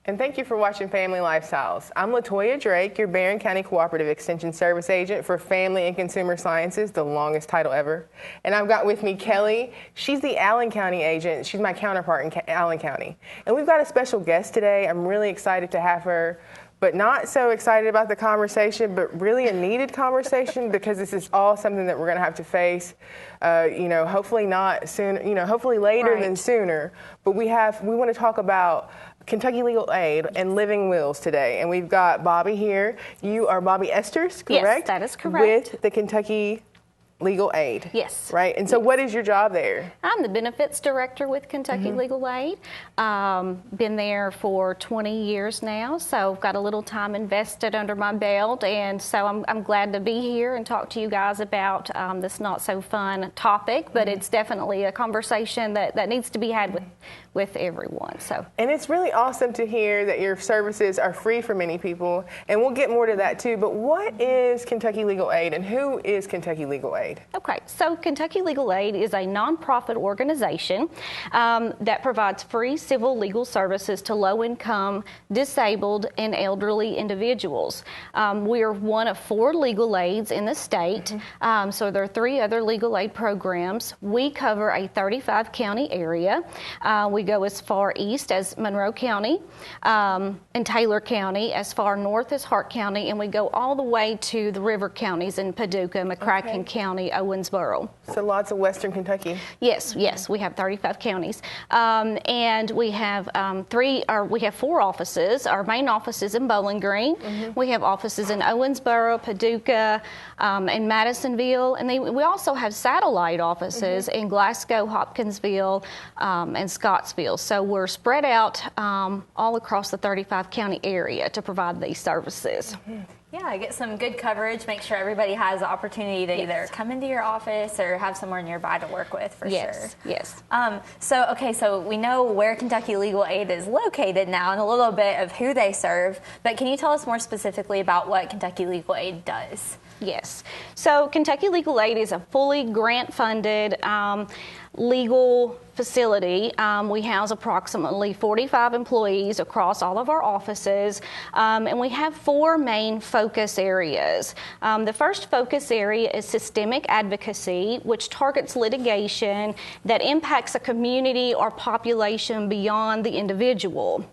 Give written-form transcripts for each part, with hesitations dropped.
And thank you for watching Family Lifestyles. I'm LaToya Drake, your Barron County Cooperative Extension Service Agent for Family and Consumer Sciences, the longest title ever. And I've got with me Kelly. She's the Allen County agent. She's my counterpart in Allen County. And we've got a special guest today. I'm really excited to have her, but not so excited about the conversation, but really a needed conversation because this is all something that we're going to have to face, hopefully not soon, hopefully later than sooner. But we want to talk about Kentucky Legal Aid and living wills today. And we've got Bobby here. You are Bobby Esters, correct? Yes, that is correct. With the Kentucky Legal Aid. Yes. Right? And so what is your job there? I'm the benefits director with Kentucky Legal Aid. Been there for 20 years now, so I've got a little time invested under my belt, and so I'm glad to be here and talk to you guys about this not so fun topic, but it's definitely a conversation that needs to be had with everyone. And it's really awesome to hear that your services are free for many people, and we'll get more to that too, but what is Kentucky Legal Aid and who is Kentucky Legal Aid? Okay, so Kentucky Legal Aid is a nonprofit organization that provides free civil legal services to low-income, disabled, and elderly individuals. We are one of 4 legal aids in the state, so there are 3 other legal aid programs. We cover a 35-county area. We go as far east as Monroe County and Taylor County, as far north as Hart County, and we go all the way to the river counties in Paducah, McCracken County, Owensboro. So lots of Western Kentucky. Yes, we have 35 counties, and we have 4 offices. Our main office is in Bowling Green. We have offices in Owensboro, Paducah, and Madisonville, and we also have satellite offices in Glasgow, Hopkinsville, and Scottsville. So we're spread out all across the 35 county area to provide these services. Yeah, get some good coverage, make sure everybody has the opportunity to either come into your office or have somewhere nearby to work with for sure. Yes. So we know where Kentucky Legal Aid is located now and a little bit of who they serve, but can you tell us more specifically about what Kentucky Legal Aid does? Yes. So Kentucky Legal Aid is a fully grant-funded legal facility. We house approximately 45 employees across all of our offices, and we have 4 main focus areas. The first focus area is systemic advocacy, which targets litigation that impacts a community or population beyond the individual.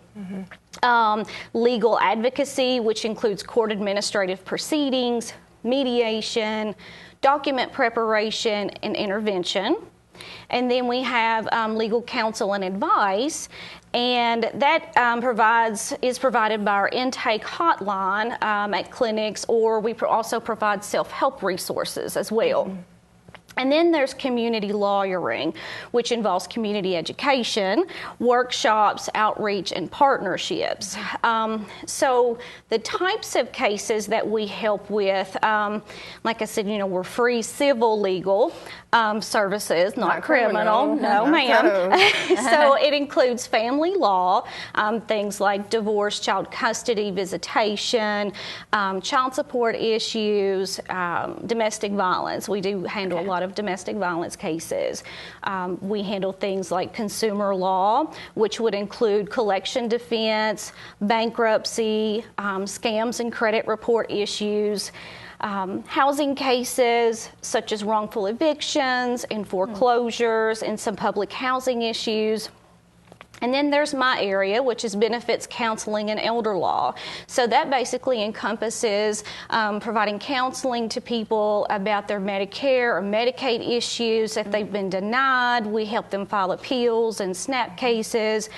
Legal advocacy, which includes court administrative proceedings, mediation, document preparation, and intervention. And then we have legal counsel and advice, and that is provided by our intake hotline at clinics, or we also provide self-help resources as well. And then there's community lawyering, which involves community education, workshops, outreach, and partnerships. So the types of cases that we help with, like I said, we're free civil legal services, not criminal. No, ma'am. So it includes family law, things like divorce, child custody, visitation, child support issues, domestic violence. We do handle a lot of domestic violence cases. We handle things like consumer law, which would include collection defense, bankruptcy, scams and credit report issues, housing cases such as wrongful evictions and foreclosures and some public housing issues. And then there's my area, which is benefits counseling and elder law. So that basically encompasses providing counseling to people about their Medicare or Medicaid issues. If they've been denied, we help them file appeals and SNAP cases.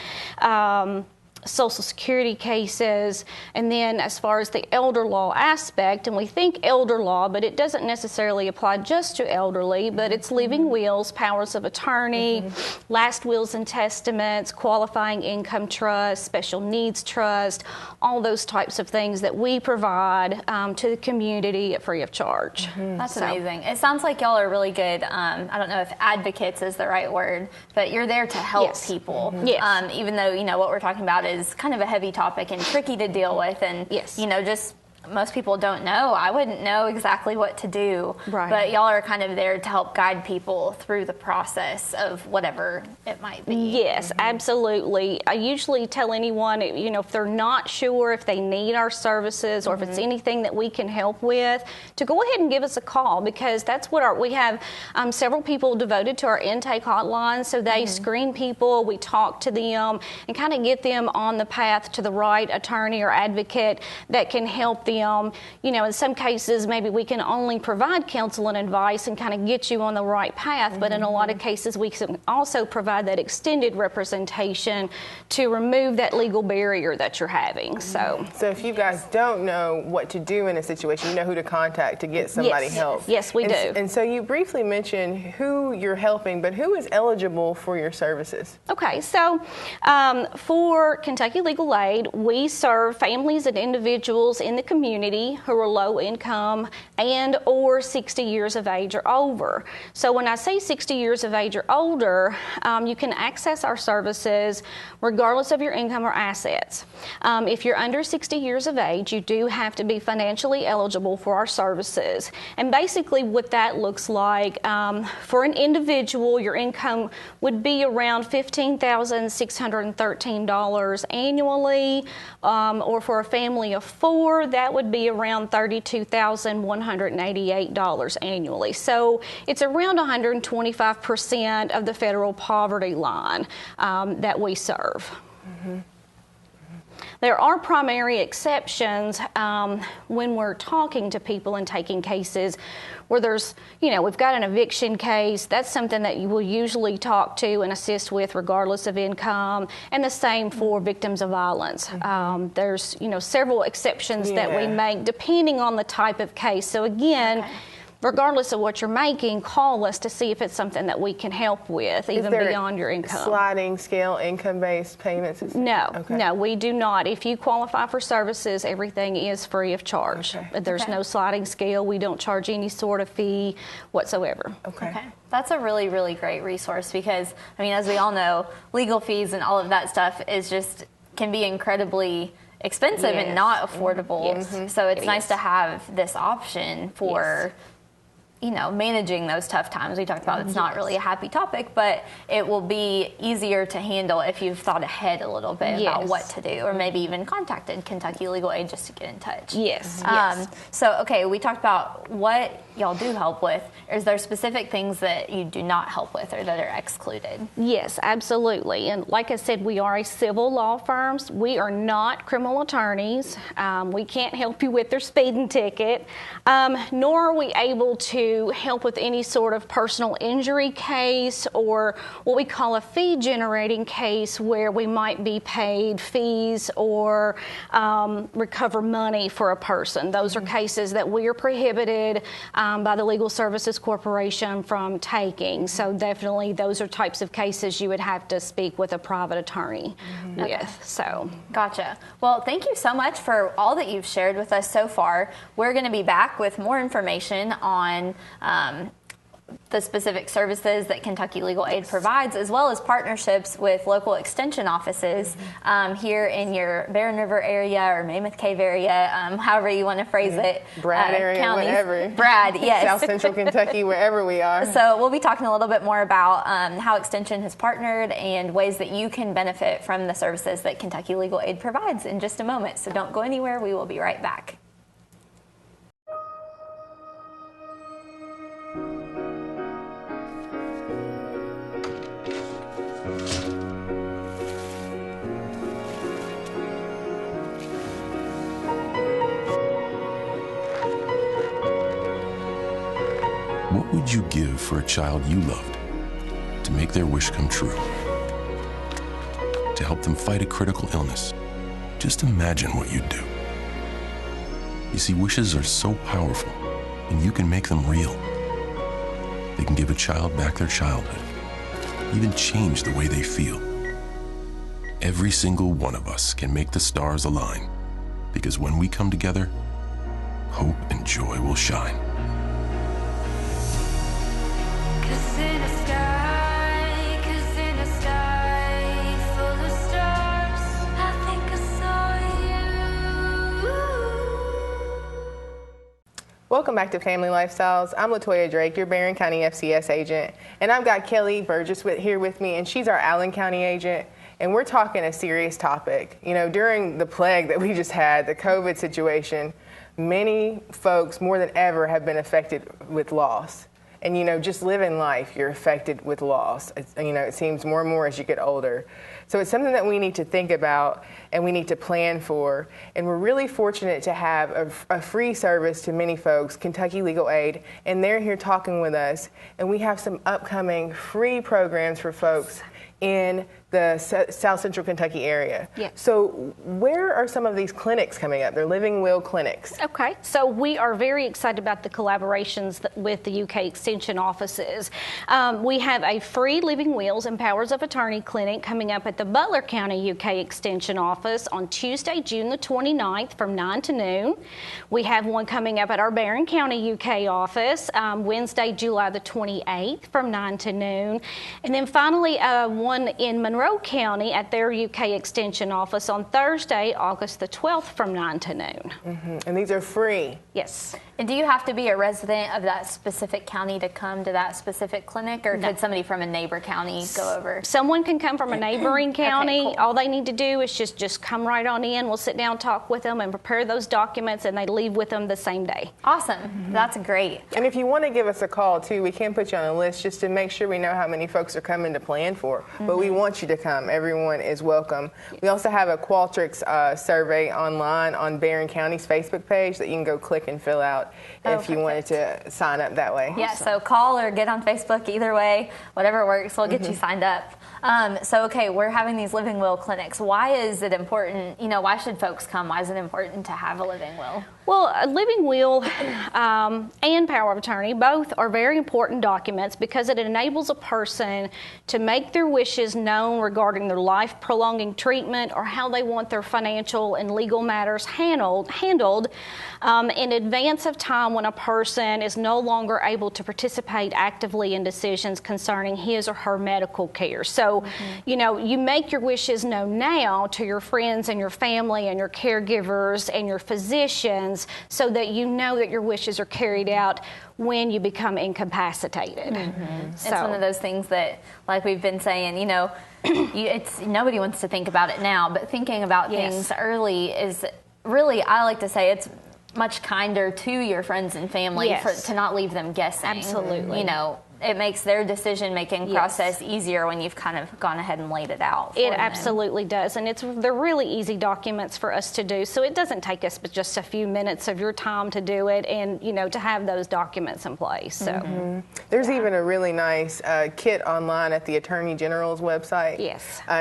Social Security cases, and then as far as the elder law aspect, and we think elder law, but it doesn't necessarily apply just to elderly, but it's living wills, powers of attorney, last wills and testaments, qualifying income trust, special needs trust, all those types of things that we provide to the community at free of charge. That's amazing. It sounds like y'all are really good, I don't know if advocates is the right word, but you're there to help people. Even though, what we're talking about is kind of a heavy topic and tricky to deal with, and just most people don't know. I wouldn't know exactly what to do. Right. But y'all are kind of there to help guide people through the process of whatever it might be. Yes, absolutely. I usually tell anyone, if they're not sure if they need our services or if it's anything that we can help with, to go ahead and give us a call, because that's what we have several people devoted to our intake hotline. So they screen people, we talk to them, and kind of get them on the path to the right attorney or advocate that can help them. In some cases, maybe we can only provide counsel and advice and kind of get you on the right path, but in a lot of cases, we can also provide that extended representation to remove that legal barrier that you're having. So if you guys don't know what to do in a situation, you know who to contact to get somebody help. Yes, we do. And so you briefly mentioned who you're helping, but who is eligible for your services? Okay, so for Kentucky Legal Aid, we serve families and individuals in the community who are low income and or 60 years of age or over. So when I say 60 years of age or older, you can access our services regardless of your income or assets. If you're under 60 years of age, you do have to be financially eligible for our services. And basically what that looks like, for an individual, your income would be around $15,613 annually, or for a family of 4, that would be around $32,188 annually. So it's around 125% of the federal poverty line that we serve. There are primary exceptions when we're talking to people and taking cases where there's, we've got an eviction case. That's something that you will usually talk to and assist with regardless of income, and the same for victims of violence. There's, several exceptions that we make depending on the type of case. So again, regardless of what you're making, call us to see if it's something that we can help with, even beyond your income. Sliding scale income-based payments? No, no, we do not. If you qualify for services, everything is free of charge. There's no sliding scale. We don't charge any sort of fee whatsoever. Okay. That's a really, really great resource because, as we all know, legal fees and all of that stuff can be incredibly expensive and not affordable. So it's nice to have this option for managing those tough times. We talked about it's not really a happy topic, but it will be easier to handle if you've thought ahead a little bit about what to do, or maybe even contacted Kentucky Legal Aid just to get in touch. So, we talked about what y'all do help with. Is there specific things that you do not help with or that are excluded? Yes, absolutely. And like I said, we are a civil law firm. We are not criminal attorneys. We can't help you with their speeding ticket, nor are we able to help with any sort of personal injury case or what we call a fee generating case where we might be paid fees or recover money for a person. Those are cases that we are prohibited by the Legal Services Corporation from taking. So definitely those are types of cases you would have to speak with a private attorney with. So gotcha. Well, thank you so much for all that you've shared with us so far. We're going to be back with more information on the specific services that Kentucky Legal Aid provides, as well as partnerships with local extension offices here in your Barren River area or Mammoth Cave area, however you want to phrase it. Brad area, counties. whatever. Brad, yes. South Central Kentucky, wherever we are. So we'll be talking a little bit more about how Extension has partnered and ways that you can benefit from the services that Kentucky Legal Aid provides in just a moment. So don't go anywhere. We will be right back. What would you give for a child you loved to make their wish come true? To help them fight a critical illness? Just imagine what you'd do. You see, wishes are so powerful, and you can make them real. They can give a child back their childhood, even change the way they feel. Every single one of us can make the stars align, because when we come together, hope and joy will shine. Welcome back to Family Lifestyles. I'm LaToya Drake, your Barron County FCS agent, and I've got Kelly Burgess here with me, and she's our Allen County agent, and we're talking a serious topic. You know, during the plague that we just had, the COVID situation, many folks more than ever have been affected with loss. And, you know, just living life, you're affected with loss. It seems more and more as you get older. So it's something that we need to think about and we need to plan for. And we're really fortunate to have a free service to many folks, Kentucky Legal Aid, and they're here talking with us. And we have some upcoming free programs for folks in the South Central Kentucky area. Yeah. So where are some of these clinics coming up? They're Living Will clinics. Okay, so we are very excited about the collaborations with the UK Extension offices. We have a free Living Wills and Powers of Attorney clinic coming up at the Butler County UK Extension office on Tuesday, June the 29th from 9 to noon. We have one coming up at our Barron County UK office Wednesday, July the 28th from 9 to noon. And then finally, one in Monroe County at their UK Extension office on Thursday, August the 12th from 9 to noon. Mm-hmm. And these are free. Yes. And do you have to be a resident of that specific county to come to that specific clinic, or could somebody from a neighbor county go over? Someone can come from a neighboring county. Okay, cool. All they need to do is just come right on in. We'll sit down, talk with them, and prepare those documents, and they leave with them the same day. Awesome. Mm-hmm. That's great. And if you want to give us a call, too, we can put you on a list just to make sure we know how many folks are coming to plan for. Mm-hmm. But we want you to come. Everyone is welcome. We also have a Qualtrics survey online on Barron County's Facebook page that you can go click and fill out if you wanted to sign up that way. Yeah, so call or get on Facebook. Either way, whatever works, we'll get you signed up. Okay, we're having these Living Will clinics. Why is it important? Why should folks come? Why is it important to have a Living Will? Well, a Living Will and Power of Attorney both are very important documents because it enables a person to make their wishes known regarding their life-prolonging treatment or how they want their financial and legal matters handled in advance of time when a person is no longer able to participate actively in decisions concerning his or her medical care. So, you make your wishes known now to your friends and your family and your caregivers and your physicians so that you know that your wishes are carried out when you become incapacitated. Mm-hmm. It's one of those things that, like we've been saying, it's nobody wants to think about it now, but thinking about things early is really, I like to say, it's much kinder to your friends and family to not leave them guessing. Absolutely. It makes their decision-making process easier when you've kind of gone ahead and laid it out. It absolutely does, and they're really easy documents for us to do, so it doesn't take us but just a few minutes of your time to do it and, to have those documents in place. So There's even a really nice kit online at the Attorney General's website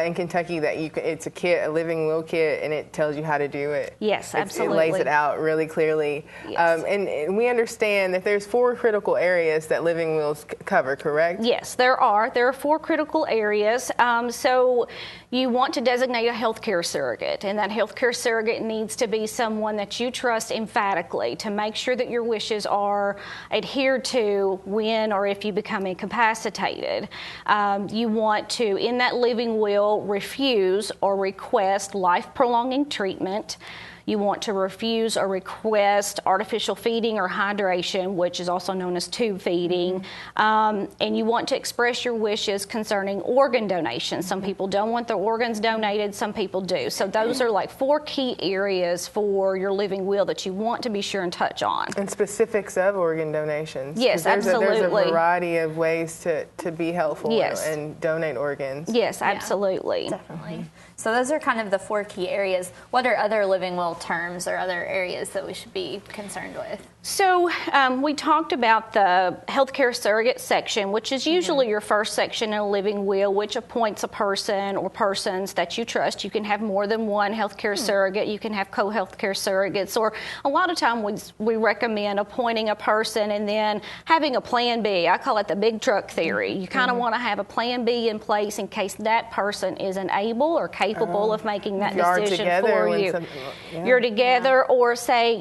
in Kentucky that it's a kit, a Living Will kit, and it tells you how to do it. Yes, absolutely. It lays it out really clearly. Yes. And we understand that there's 4 critical areas that Living Wills cover, correct? Yes, there are. There are 4 critical areas. So you want to designate a healthcare surrogate, and that healthcare surrogate needs to be someone that you trust emphatically to make sure that your wishes are adhered to when or if you become incapacitated. You want to, in that living will, refuse or request life-prolonging treatment. You want to refuse or request artificial feeding or hydration, which is also known as tube feeding. And you want to express your wishes concerning organ donation. Some people don't want their organs donated, some people do. So those are like 4 key areas for your living will that you want to be sure and touch on. And specifics of organ donations. Yes, absolutely. There's a variety of ways to be helpful and donate organs. Yes, absolutely. Yeah, definitely. So those are kind of the 4 key areas. What are other living will terms or other areas that we should be concerned with? So we talked about the healthcare surrogate section, which is usually your first section in a living will, which appoints a person or persons that you trust. You can have more than one healthcare surrogate. You can have co-healthcare surrogates, or a lot of times we recommend appointing a person and then having a plan B. I call it the big truck theory. You kind of want to have a plan B in place in case that person isn't able or capable of making that decision for you. You're together, or say,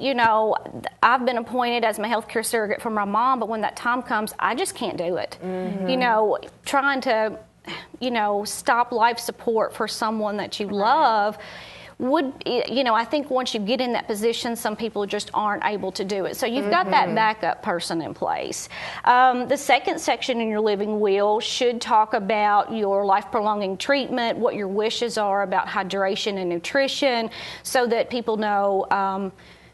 I've been appointed as my healthcare surrogate for my mom, but when that time comes, I just can't do it. Trying to, stop life support for someone that you love I think once you get in that position, some people just aren't able to do it. So you've got that backup person in place. The second section in your living will should talk about your life-prolonging treatment, what your wishes are about hydration and nutrition, so that people know,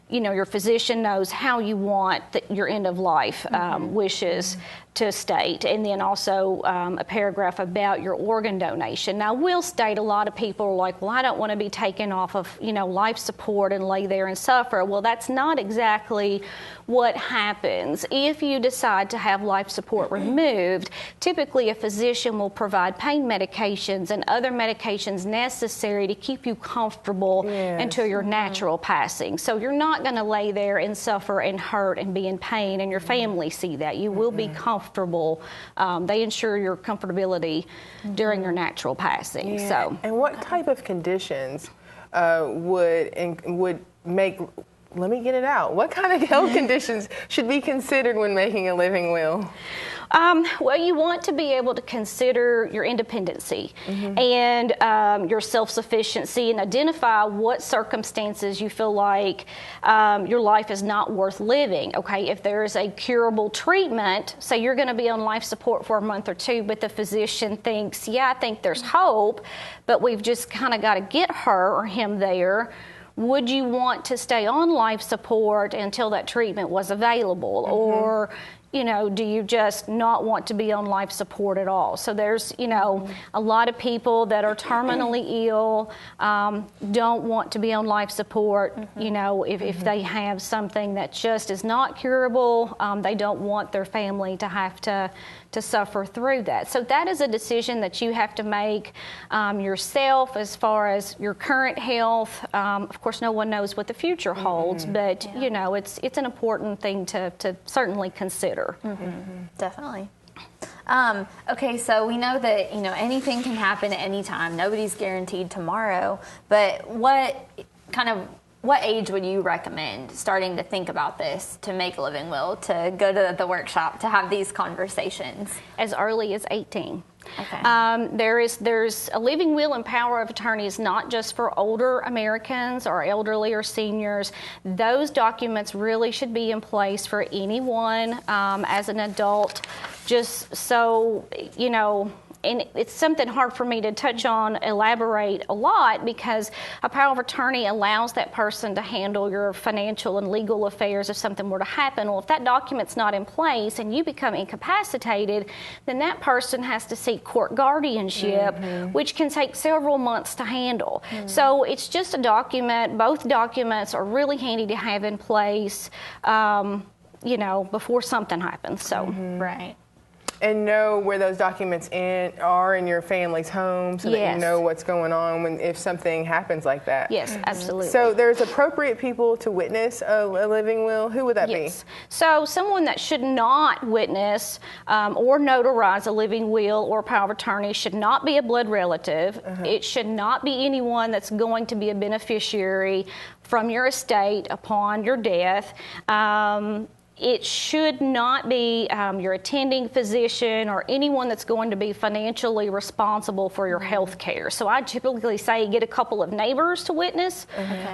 your physician knows how you want your end-of-life wishes to state, and then also a paragraph about your organ donation. Now, we'll state a lot of people are like, well, I don't want to be taken off of, life support and lay there and suffer. Well, that's not exactly what happens. If you decide to have life support removed, typically a physician will provide pain medications and other medications necessary to keep you comfortable until your natural passing. So you're not going to lay there and suffer and hurt and be in pain, and your family see that. You will be comfortable. They ensure your comfortability during your natural passing. Yeah. So, and what type of conditions would make? Let me get it out. What kind of health conditions should be considered when making a living will? Well, you want to be able to consider your independency and your self-sufficiency, and identify what circumstances you feel like your life is not worth living. Okay, if there is a curable treatment, say you're going to be on life support for a month or two, but the physician thinks, I think there's hope, but we've just kind of got to get her or him there. Would you want to stay on life support until that treatment was available? Or, do you just not want to be on life support at all? So there's, a lot of people that are terminally ill, don't want to be on life support. If they have something that just is not curable, they don't want their family to have to suffer through that. So that is a decision that you have to make yourself as far as your current health. Of course, no one knows what the future holds, but it's an important thing to certainly consider. Definitely. Okay, so we know that anything can happen at any time. Nobody's guaranteed tomorrow. But what age would you recommend starting to think about this, to make a living will, to go to the workshop, to have these conversations? As early as 18. Okay. There's a living will and power of attorney is not just for older Americans or elderly or seniors. Those documents really should be in place for anyone as an adult, just so, and it's something hard for me to touch on, elaborate a lot, because a power of attorney allows that person to handle your financial and legal affairs if something were to happen. Well, if that document's not in place and you become incapacitated, then that person has to seek court guardianship, which can take several months to handle. So it's just a document. Both documents are really handy to have in place, before something happens. So, Right. And know where those documents are in your family's home, so that you know what's going on if something happens like that. Yes, absolutely. So there's appropriate people to witness a living will. Who would that be? So someone that should not witness or notarize a living will or power of attorney should not be a blood relative. It should not be anyone that's going to be a beneficiary from your estate upon your death. It should not be your attending physician or anyone that's going to be financially responsible for your health care. So I typically say get a couple of neighbors to witness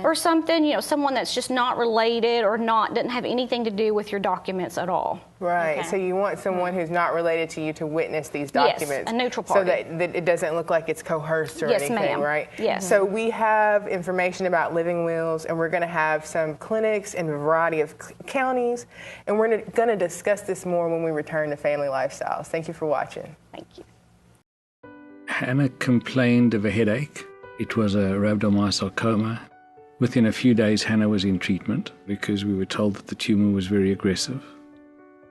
or something, someone that's just not related or doesn't have anything to do with your documents at all. Right. Okay. So you want someone who's not related to you to witness these documents. Yes, a neutral party. So that it doesn't look like it's coerced or anything, ma'am. right? Yes. So we have information about living wills, and we're going to have some clinics in a variety of counties, and we're going to discuss this more when we return to Family Lifestyles. Thank you for watching. Thank you. Hannah complained of a headache. It was a rhabdomyosarcoma. Within a few days, Hannah was in treatment because we were told that the tumor was very aggressive.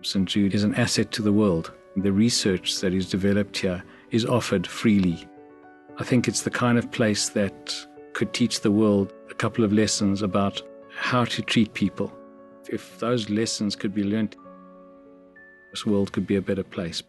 St. Jude is an asset to the world. The research that is developed here is offered freely. I think it's the kind of place that could teach the world a couple of lessons about how to treat people. If those lessons could be learned, this world could be a better place.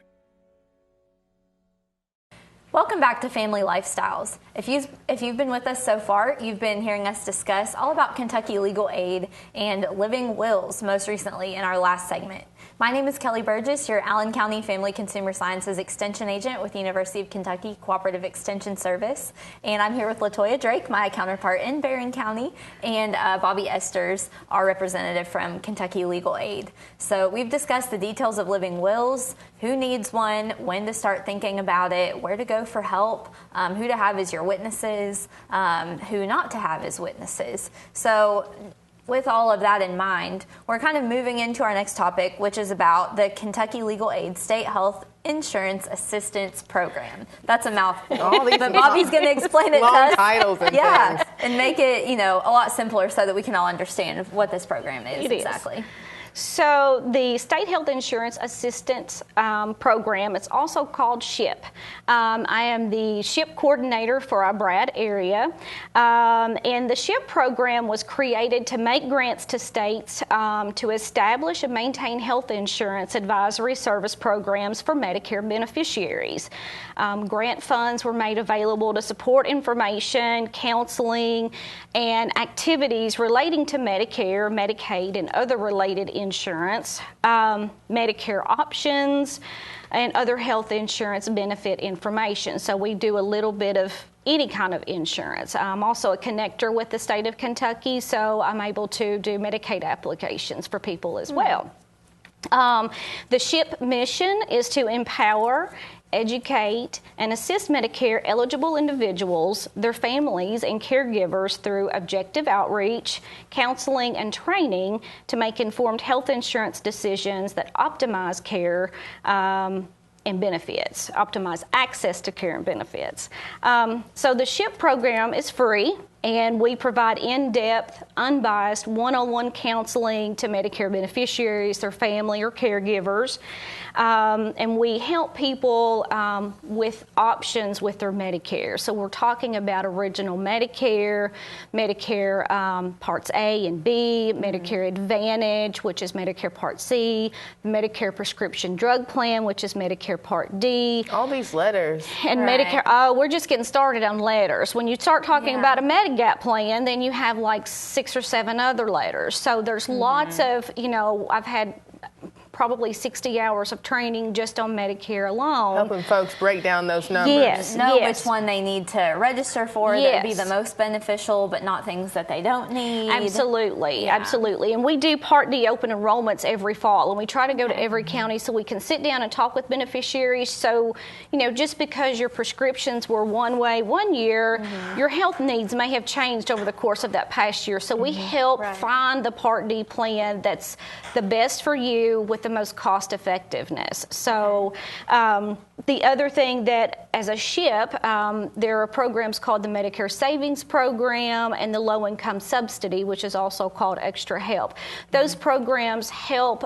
Welcome back to Family Lifestyles. If you've been with us so far, you've been hearing us discuss all about Kentucky legal aid and living wills most recently in our last segment. My name is Kelly Burgess, your Allen County Family Consumer Sciences Extension Agent with the University of Kentucky Cooperative Extension Service. And I'm here with LaToya Drake, my counterpart in Barron County, and Bobby Esters, our representative from Kentucky Legal Aid. So we've discussed the details of living wills, who needs one, when to start thinking about it, where to go for help, who to have as your witnesses, who not to have as witnesses. So with all of that in mind, we're kind of moving into our next topic, which is about the Kentucky Legal Aid State Health Insurance Assistance Program. That's a mouthful, but Bobby's going to explain it to us. Titles and yeah, things. and make it, a lot simpler so that we can all understand what this program is exactly. So the State Health Insurance Assistance Program, it's also called SHIP. I am the SHIP coordinator for our Brad area. And the SHIP program was created to make grants to states to establish and maintain health insurance advisory service programs for Medicare beneficiaries. Grant funds were made available to support information, counseling, and activities relating to Medicare, Medicaid, and other related insurance, Medicare options, and other health insurance benefit information. So we do a little bit of any kind of insurance. I'm also a connector with the state of Kentucky, so I'm able to do Medicaid applications for people as well. The SHIP mission is to empower, educate, and assist Medicare-eligible individuals, their families, and caregivers through objective outreach, counseling, and training to make informed health insurance decisions that optimize care and benefits, optimize access to care and benefits. So the SHIP program is free, and we provide in-depth, unbiased, one-on-one counseling to Medicare beneficiaries, their family, or caregivers. And we help people with options with their Medicare. So we're talking about original Medicare, Medicare Parts A and B, Medicare Advantage, which is Medicare Part C, Medicare Prescription Drug Plan, which is Medicare Part D. All these letters. And Right. Medicare, we're just getting started on letters. When you start talking about a Medigap plan, then you have like 6 or 7 other letters. So there's lots of, I've had probably 60 hours of training just on Medicare alone. Helping folks break down those numbers. Yes. Know which one they need to register for that would be Yes. the most beneficial, but not things that they don't need. Absolutely, Yeah. absolutely. And we do Part D open enrollments every fall, and we try to go to every county so we can sit down and talk with beneficiaries. So, just because your prescriptions were one way one year, your health needs may have changed over the course of that past year. So we help find the Part D plan that's the best for you with the most cost effectiveness. So the other thing that as a SHIP, there are programs called the Medicare Savings Program and the Low Income Subsidy, which is also called Extra Help. Those programs help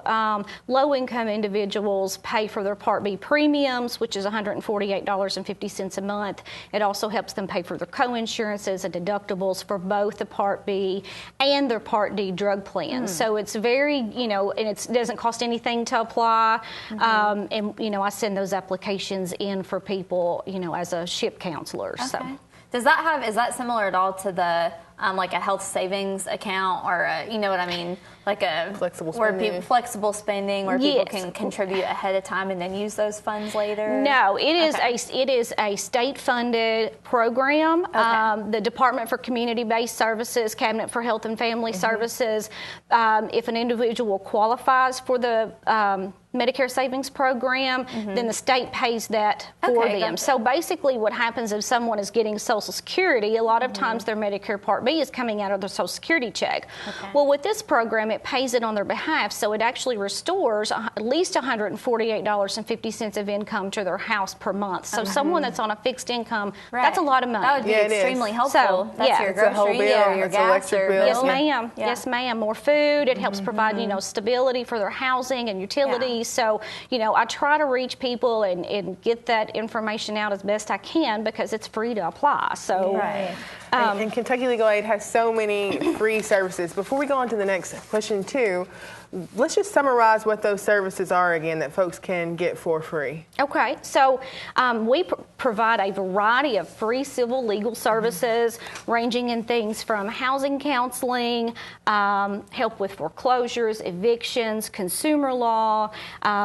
low income individuals pay for their Part B premiums, which is $148.50 a month. It also helps them pay for their co-insurances and deductibles for both the Part B and their Part D drug plans. So it's very, and it doesn't cost anything to apply. And, I send those applications in for people, as a SHIP counselor. Okay. So. Is that similar at all to the like a health savings account or you know what I mean, like a Flexible where spending. Flexible spending where people Yes. can contribute ahead of time and then use those funds later? No, it is a state-funded program. Okay. The Department for Community-Based Services, Cabinet for Health and Family Services, if an individual qualifies for the Medicare Savings Program, then the state pays that for Okay, them. gotcha. So basically what happens if someone is getting Social Security, a lot of times their Medicare Part B is coming out of their Social Security check. Okay. Well, with this program, it pays it on their behalf, so it actually restores at least $148.50 of income to their house per month. So someone that's on a fixed income, that's a lot of money. That would be Yeah, it is. extremely helpful. So, That's yeah. your It's a whole grocery bill. or your It's gas electric or bill. Yes, Yeah. ma'am. Yeah. Yes, ma'am. More food. It helps provide, stability for their housing and utilities. So, I try to reach people and get that information out as best I can because it's free to apply. So, Right. And Kentucky Legal Aid has so many free services. Before we go on to the next question, too, let's just summarize what those services are again that folks can get for free. Okay, so we provide a variety of free civil legal services ranging in things from housing counseling, help with foreclosures, evictions, consumer law.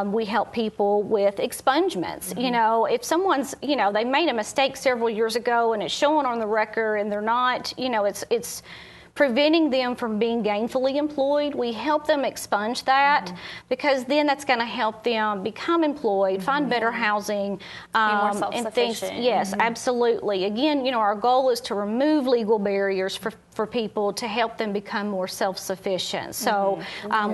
We help people with expungements. You know, if someone's, you know, they made a mistake several years ago and it's showing on the record and they're not, you know, it's preventing them from being gainfully employed. We help them expunge that because then that's going to help them become employed, find better housing, be more self-sufficient. and things. Yes, absolutely. Again, you know, our goal is to remove legal barriers for people to help them become more self-sufficient. So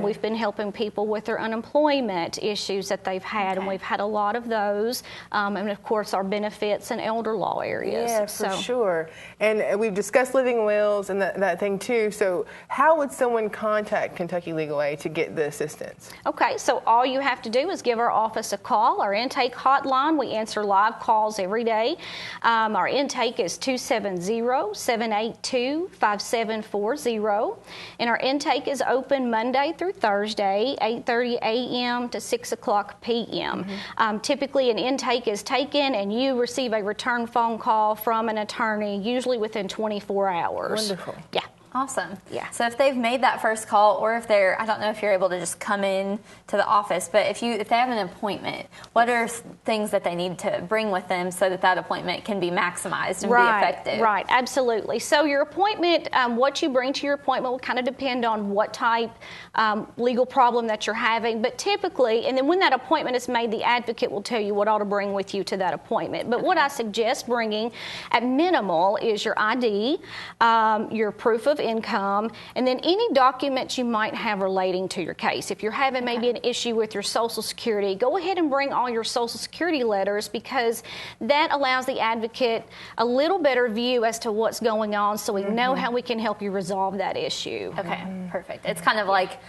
we've been helping people with their unemployment issues that they've had, and we've had a lot of those. And of course, our benefits and elder law areas. Yeah, for sure. And we've discussed living wills and that thing too. So how would someone contact Kentucky Legal Aid to get the assistance? Okay, so all you have to do is give our office a call, our intake hotline. We answer live calls every day. Our intake is 270-782-5740. And our intake is open Monday through Thursday, 8:30 a.m. to 6 o'clock p.m. Typically, an intake is taken and you receive a return phone call from an attorney, usually within 24 hours. Wonderful. Yeah. Awesome. Yeah. So if they've made that first call, or if they're, I don't know if you're able to just come in to the office, but if they have an appointment, what are things that they need to bring with them so that appointment can be maximized and be effective? Right, absolutely. So your appointment, what you bring to your appointment will kind of depend on what type legal problem that you're having, but typically, and then when that appointment is made, the advocate will tell you what ought to bring with you to that appointment. But what I suggest bringing at minimal is your ID, your proof of income, and then any documents you might have relating to your case. If you're having maybe an issue with your Social Security, go ahead and bring all your Social Security letters, because that allows the advocate a little better view as to what's going on, so we know how we can help you resolve that issue. Okay, perfect. It's kind of like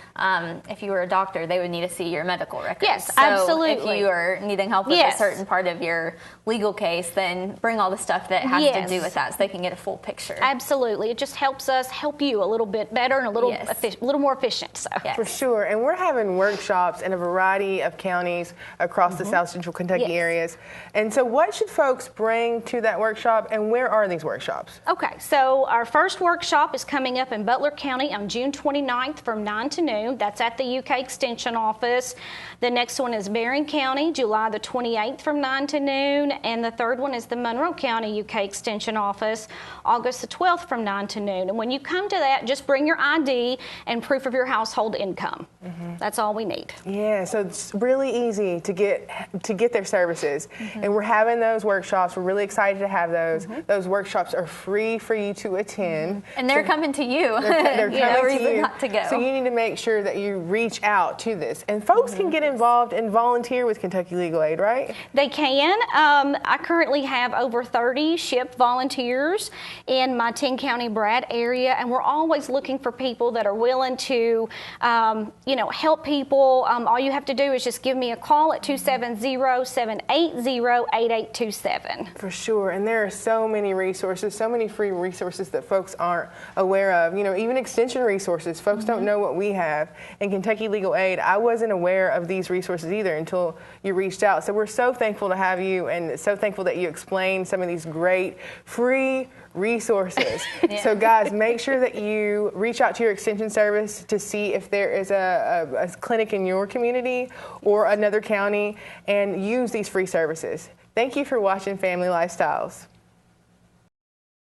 if you were a doctor, they would need to see your medical records. Yes, so absolutely. If you are needing help with a certain part of your legal case, then bring all the stuff that has to do with that so they can get a full picture. Absolutely. It just helps us help you a little bit better and a little more efficient. So. For sure. And we're having workshops in a variety of counties across the South Central Kentucky areas. And so what should folks bring to that workshop, and where are these workshops? Okay, so our first workshop is coming up in Butler County on June 29th from 9 to noon. That's at the UK Extension Office. The next one is Barron County, July the 28th from 9 to noon. And the third one is the Monroe County UK Extension Office, August the 12th from 9 to noon. And when you come to that, just bring your ID and proof of your household income. That's all we need. Yeah, so it's really easy to get their services. And we're having those workshops. We're really excited to have those. Those workshops are free for you to attend. And they're coming to you. They're coming to you. Not to go. So you need to make sure that you reach out to this. And folks can get involved and volunteer with Kentucky Legal Aid, right? They can. I currently have over 30 SHIP volunteers in my 10-county Brad area, and we're always looking for people that are willing to, help people. All you have to do is just give me a call at 270-780-8827. For sure. And there are so many resources, so many free resources that folks aren't aware of. You know, even extension resources. Folks don't know what we have. In Kentucky Legal Aid, I wasn't aware of these resources either until you reached out. So we're so thankful to have you, and so thankful that you explained some of these great free resources. So guys, make sure that you reach out to your extension service to see if there is a clinic in your community or another county, and use these free services. Thank you for watching Family Lifestyles.